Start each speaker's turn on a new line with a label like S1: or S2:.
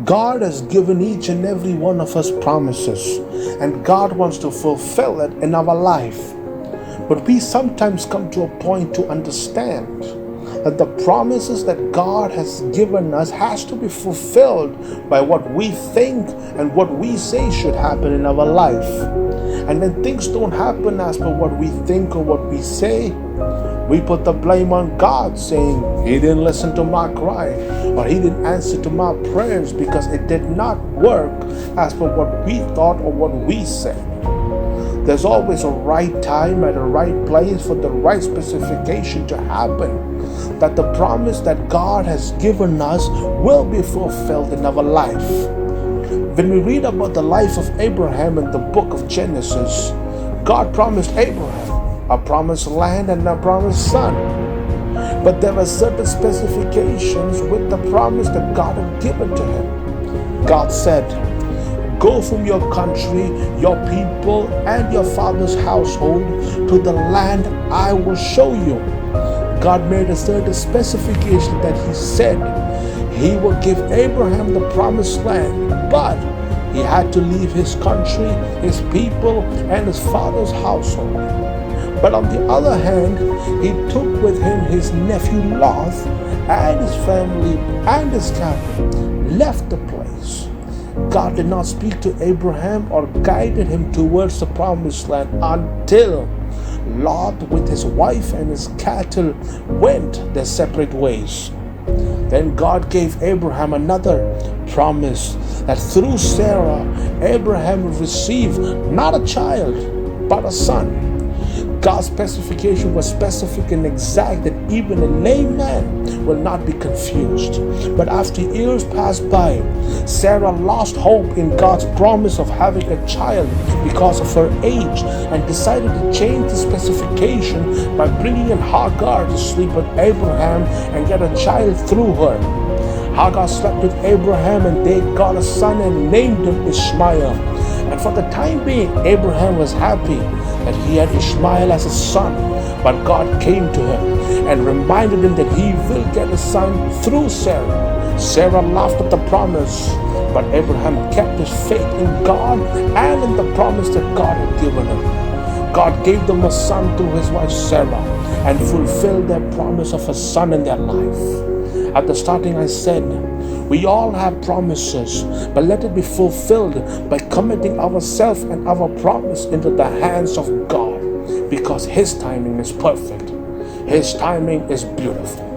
S1: God has given each and every one of us promises, and God wants to fulfill it in our life. But we sometimes come to a point to understand that the promises that God has given us has to be fulfilled by what we think and what we say should happen in our life. And when things don't happen as per what we think or what we say, we put the blame on God, saying, He didn't listen to my cry, or He didn't answer to my prayers because it did not work as per what we thought or what we said. There's always a right time at a right place for the right specification to happen, that the promise that God has given us will be fulfilled in our life. When we read about the life of Abraham in the book of Genesis, God promised Abraham a promised land and a promised son. But there were certain specifications with the promise that God had given to him. God said, go from your country, your people, and your father's household to the land I will show you. God made a certain specification that He said He will give Abraham the promised land, but he had to leave his country, his people, and his father's household. But on the other hand, He took with Him his nephew Lot and his family and his cattle, left the place. God did not speak to Abraham or guided him towards the promised land until Lot with his wife and his cattle went their separate ways. Then God gave Abraham another promise that through Sarah, Abraham would receive not a child, but a son. God's specification was specific and exact that even a layman will not be confused. But after years passed by, Sarah lost hope in God's promise of having a child because of her age and decided to change the specification by bringing in Hagar to sleep with Abraham and get a child through her. Hagar slept with Abraham and they got a son and named him Ishmael. And for the time being, Abraham was happy that he had Ishmael as a son. But God came to him and reminded him that he will get a son through Sarah. Sarah laughed at the promise, but Abraham kept his faith in God and in the promise that God had given him. God gave them a son through his wife Sarah and fulfilled their promise of a son in their life. At the starting I said, we all have promises, but let it be fulfilled by committing ourselves and our promise into the hands of God, because His timing is perfect. His timing is beautiful.